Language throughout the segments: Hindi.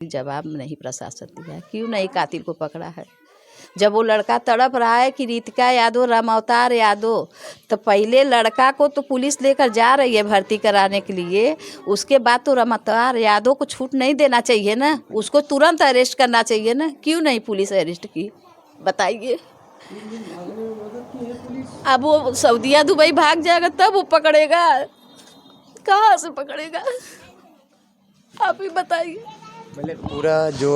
जवाब नहीं प्रशासन दिया है। क्यों नहीं कातिल को पकड़ा है? जब वो लड़का तड़प रहा है कि रितिका यादव, रामावतार यादव, तो पहले लड़का को तो पुलिस लेकर जा रही है भर्ती कराने के लिए, उसके बाद तो रामावतार यादव को छूट नहीं देना चाहिए ना, उसको तुरंत अरेस्ट करना चाहिए ना। क्यों नहीं पुलिस अरेस्ट की, बताइए। अब वो सऊदीया दुबई भाग जाएगा तब वो पकड़ेगा, कहाँ से पकड़ेगा? आप ही बताइए। मतलब पूरा जो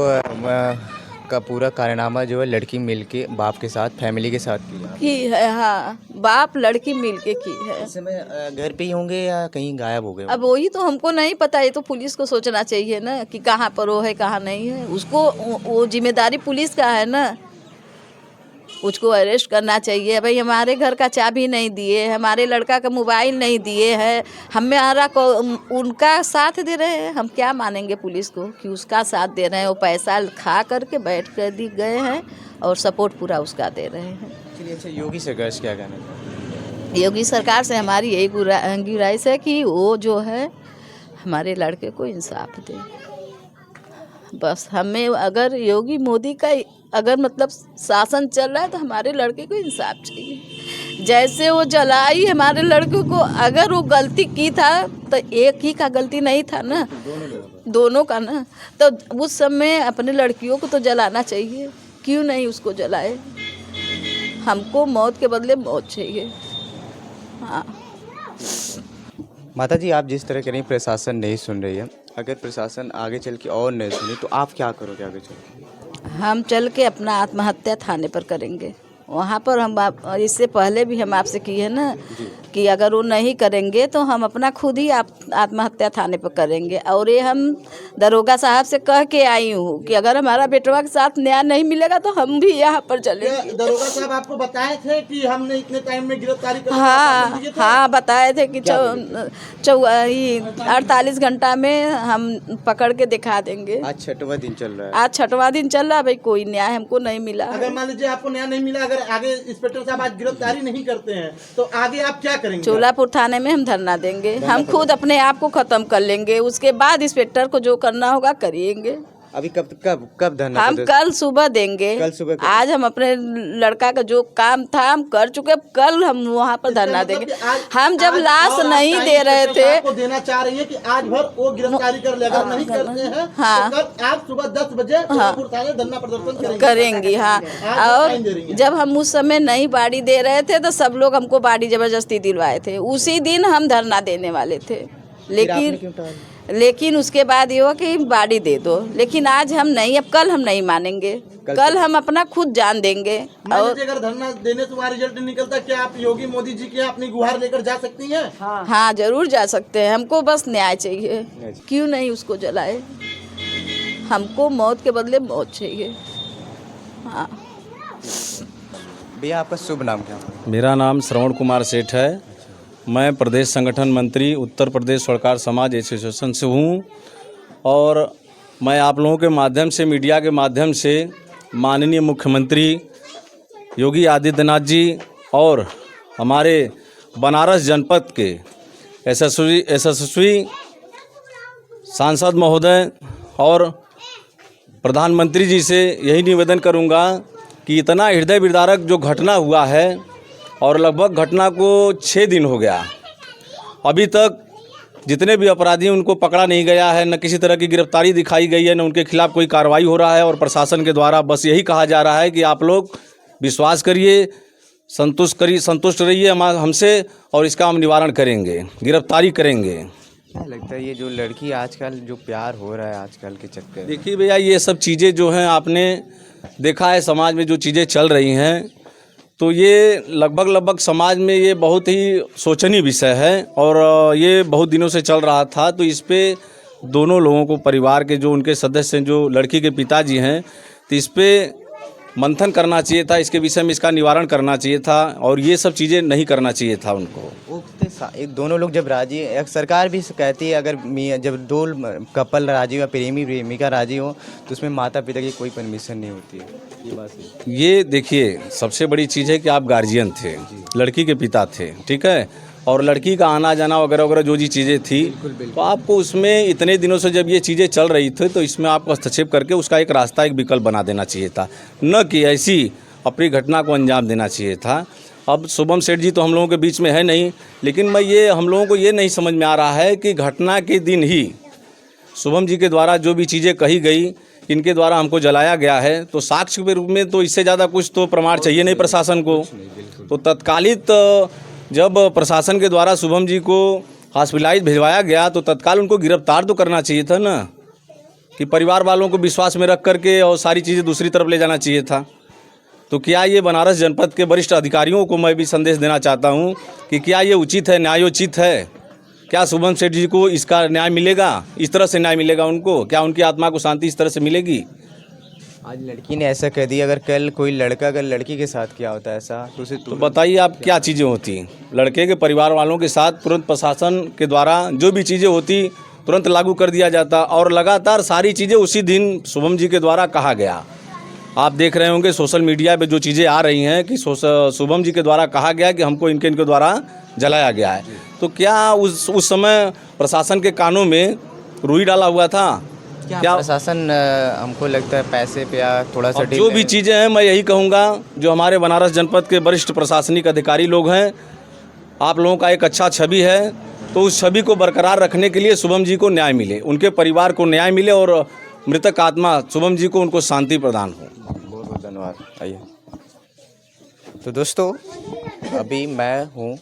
का पूरा कारनामा जो है लड़की मिलके बाप के साथ, फैमिली के साथ की है। हाँ, बाप लड़की मिलके की है। इस समय घर पे ही होंगे या कहीं गायब हो गए? अब वही तो हमको नहीं पता, ये तो पुलिस को सोचना चाहिए ना कि कहाँ पर वो है कहाँ नहीं है। उसको वो जिम्मेदारी पुलिस का है ना, उसको अरेस्ट करना चाहिए। भाई हमारे घर का चाबी नहीं दिए, हमारे लड़का का मोबाइल नहीं दिए हैं, हमारा को उनका साथ दे रहे हैं। हम क्या मानेंगे पुलिस को कि उसका साथ दे रहे हैं? वो पैसा खा करके बैठ कर दी गए हैं और सपोर्ट पूरा उसका दे रहे हैं। चलिए, अच्छा योगी सरकार से क्या कहना चाहिए? योगी सरकार से हमारी यही गुजारिश है कि वो जो है हमारे लड़के को इंसाफ दे। बस हमें अगर योगी मोदी का अगर मतलब शासन चल रहा है तो हमारे लड़के को इंसाफ चाहिए। जैसे वो जलाई हमारे लड़के को, अगर वो गलती की था तो एक ही का गलती नहीं था ना, दोनों का ना, तो उस समय अपने लड़कियों को तो जलाना चाहिए। क्यों नहीं उसको जलाए? हमको मौत के बदले मौत चाहिए। हाँ माता जी, आप जिस तरह कह रही हैं प्रशासन नहीं सुन रही है, अगर प्रशासन आगे चल के और नहीं सुनी तो आप क्या करोगे आगे चल के? हम चल के अपना आत्महत्या थाने पर करेंगे। वहाँ पर हम इससे पहले भी हम आपसे किए ना कि अगर वो नहीं करेंगे तो हम अपना खुद ही आत्महत्या थाने पर करेंगे। और ये हम दरोगा साहब से कह के आई हूँ कि अगर हमारा बेटवा के साथ न्याय नहीं मिलेगा तो हम भी यहाँ पर चलेंगे। दरोगा साहब आपको बताए थे कि हमने इतने टाइम में गिरफ्तारी कर? हाँ बताए थे कि 48 घंटा में हम पकड़ के दिखा देंगे। आज 6वां दिन चल रहा है। आज 6वां दिन चल रहा है भाई, कोई न्याय हमको नहीं मिला। अगर मान लीजिए आपको न्याय नहीं मिला, अगर आगे इंस्पेक्टर साहब आज गिरफ्तारी नहीं करते हैं तो आगे आप क्या करेंगे? चोलापुर थाने में हम धरना देंगे। हम खुद अपने आप को खत्म कर लेंगे, उसके बाद इंस्पेक्टर को जो करना होगा करेंगे। अभी कब धरना? हम कल सुबह देंगे। कल सुबह आज हम अपने लड़का का जो काम था हम कर चुके, कल हम वहाँ पर धरना देंगे। हम जब लाश नहीं दे रहे थे, आपको देना चाह रही है कि आज भर वो गिरफ्तारी कर ले, अगर नहीं करते हैं हाँ, तो कल आप सुबह 10 बजे चोलापुर थाने धरना प्रदर्शन करेंगे। हाँ, और जब हम उस समय नहीं बाड़ी दे रहे थे तो सब लोग हमको बाड़ी जबरदस्ती दिलवाए थे। उसी दिन हम धरना देने वाले थे, लेकिन उसके बाद ये हुआ कि बाड़ी दे दो। लेकिन आज हम नहीं, अब कल हम नहीं मानेंगे, कल हम अपना खुद जान देंगे। और अगर धरना देने से रिजल्ट निकलता, क्या आप योगी मोदी जी के अपनी गुहार लेकर जा सकती हैं? हाँ जरूर जा सकते हैं। हमको बस न्याय चाहिए। क्यों नहीं उसको जलाए? हमको मौत के बदले मौत चाहिए। हाँ भैया, आपका शुभ नाम क्या है? मेरा नाम श्रवण कुमार सेठ है। मैं प्रदेश संगठन मंत्री उत्तर प्रदेश सरकार समाज एसोसिएशन से हूँ और मैं आप लोगों के माध्यम से, मीडिया के माध्यम से माननीय मुख्यमंत्री योगी आदित्यनाथ जी और हमारे बनारस जनपद के यशस्वी सांसद महोदय और प्रधानमंत्री जी से यही निवेदन करूँगा कि इतना हृदय विदारक जो घटना हुआ है और लगभग घटना को 6 दिन हो गया, अभी तक जितने भी अपराधी हैं उनको पकड़ा नहीं गया है, न किसी तरह की गिरफ्तारी दिखाई गई है, न उनके खिलाफ कोई कार्रवाई हो रहा है। और प्रशासन के द्वारा बस यही कहा जा रहा है कि आप लोग विश्वास करिए, संतुष्ट रहिए हमसे और इसका हम निवारण करेंगे, गिरफ्तारी करेंगे। क्या लगता है ये जो लड़की आजकल जो प्यार हो रहा है आजकल के चक्कर? देखिए भैया, ये सब चीज़ें जो हैं आपने देखा है समाज में जो चीज़ें चल रही हैं, तो ये लगभग समाज में ये बहुत ही शोचनीय विषय है और ये बहुत दिनों से चल रहा था। तो इस पे दोनों लोगों को, परिवार के जो उनके सदस्य हैं, जो लड़की के पिताजी हैं, तो इस पे मंथन करना चाहिए था, इसके विषय में इसका निवारण करना चाहिए था और ये सब चीज़ें नहीं करना चाहिए था उनको। एक दोनों लोग जब राजी, एक सरकार भी कहती है अगर जब दो कपल राजी हो, प्रेमिका राजी हो, तो उसमें माता पिता की कोई परमिशन नहीं होती है। ये बात है। ये देखिए, सबसे बड़ी चीज़ है कि आप गार्जियन थे, लड़की के पिता थे, ठीक है, और लड़की का आना जाना वगैरह वगैरह जो जी चीज़ें थी, तो आपको उसमें इतने दिनों से जब ये चीज़ें चल रही थी तो इसमें आपको हस्तक्षेप करके उसका एक रास्ता, एक विकल्प बना देना चाहिए था, न कि ऐसी अपनी घटना को अंजाम देना चाहिए था। अब शुभम सेठ जी तो हम लोगों के बीच में है नहीं, लेकिन हम लोगों को ये नहीं समझ में आ रहा है कि घटना के दिन ही शुभम जी के द्वारा जो भी चीज़ें कही गई, इनके द्वारा हमको जलाया गया है, तो साक्ष्य के रूप में तो इससे ज़्यादा कुछ तो प्रमाण चाहिए नहीं प्रशासन को। तो तत्कालित जब प्रशासन के द्वारा शुभम जी को हॉस्पिटलाइज भिजवाया गया तो तत्काल उनको गिरफ्तार तो करना चाहिए था ना, कि परिवार वालों को विश्वास में रख करके और सारी चीज़ें दूसरी तरफ ले जाना चाहिए था। तो क्या ये बनारस जनपद के वरिष्ठ अधिकारियों को मैं भी संदेश देना चाहता हूँ कि क्या ये उचित है, न्यायोचित है? क्या शुभम सेठ जी को इसका न्याय मिलेगा, इस तरह से न्याय मिलेगा उनको? क्या उनकी आत्मा को शांति इस तरह से मिलेगी? आज लड़की ने ऐसा कह दिया, अगर कल कोई लड़का अगर लड़की के साथ किया होता है ऐसा तो उसे तो बताइए आप क्या चीज़ें होती? लड़के के परिवार वालों के साथ तुरंत प्रशासन के द्वारा जो भी चीज़ें होती तुरंत लागू कर दिया जाता, और लगातार सारी चीज़ें उसी दिन शुभम जी के द्वारा कहा गया। आप देख रहे होंगे सोशल मीडिया पे जो चीज़ें आ रही हैं कि शुभम जी के द्वारा कहा गया कि हमको इनके द्वारा जलाया गया है। तो क्या उस समय प्रशासन के कानों में रुई डाला हुआ था? क्या प्रशासन हमको लगता है पैसे पे या थोड़ा सा जो भी चीज़ें हैं, मैं यही कहूँगा जो हमारे बनारस जनपद के वरिष्ठ प्रशासनिक अधिकारी लोग हैं, आप लोगों का एक अच्छा छवि है, तो उस छवि को बरकरार रखने के लिए शुभम जी को न्याय मिले, उनके परिवार को न्याय मिले और मृतक आत्मा शुभम जी को उनको शांति प्रदान हो। बहुत बहुत धन्यवाद। आइए। तो दोस्तों, अभी मैं हूँ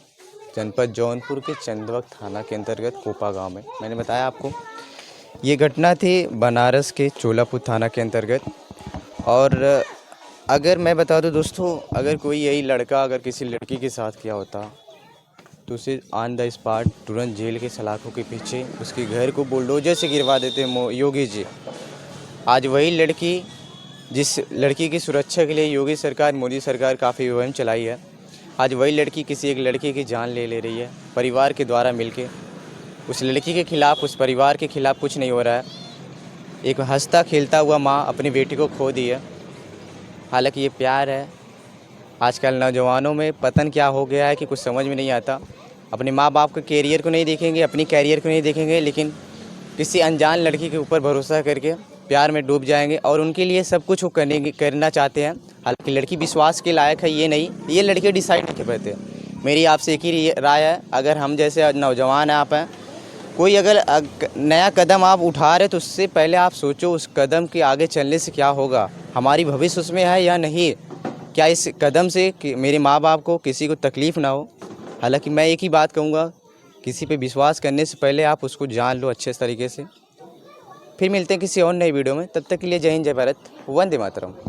जनपद जौनपुर के चंदवक थाना के अंतर्गत कोपा गांव में। मैंने बताया आपको ये घटना थी बनारस के चोलापुर थाना के अंतर्गत। और अगर मैं बता दूं दोस्तों, अगर कोई यही लड़का अगर किसी लड़की के साथ किया होता तो उसे ऑन द स्पॉट तुरंत जेल के सलाखों के पीछे उसके घर को बुलडोजर से गिरवा देते योगी जी। आज वही लड़की, जिस लड़की की सुरक्षा के लिए योगी सरकार, मोदी सरकार काफ़ी मुहिम चलाई है, आज वही लड़की किसी एक लड़के की जान ले रही है परिवार के द्वारा मिलके। उस लड़की के खिलाफ़, उस परिवार के खिलाफ़ कुछ नहीं हो रहा है। एक हंसता खेलता हुआ माँ अपनी बेटी को खो दी है। हालांकि ये प्यार है। आजकल नौजवानों में पतन क्या हो गया है कि कुछ समझ में नहीं आता। अपने माँ बाप के कैरियर को नहीं देखेंगे, अपनी कैरियर को नहीं देखेंगे, लेकिन किसी अनजान लड़की के ऊपर भरोसा करके प्यार में डूब जाएंगे और उनके लिए सब कुछ वो करना चाहते हैं। हालांकि लड़की विश्वास के लायक है ये नहीं, ये लड़के डिसाइड नहीं कर पाते। मेरी आपसे एक ही राय है, अगर हम जैसे नौजवान हैं, आप हैं, कोई अगर नया कदम आप उठा रहे तो उससे पहले आप सोचो उस कदम के आगे चलने से क्या होगा, हमारी भविष्य उसमें है या नहीं, क्या इस कदम से कि मेरे माँ बाप को किसी को तकलीफ़ ना हो। हालांकि मैं एक ही बात कहूँगा, किसी पे विश्वास करने से पहले आप उसको जान लो अच्छे तरीके से। फिर मिलते हैं किसी और नई वीडियो में, तब तक के लिए जय हिंद, जय भारत, वंदे मातरम।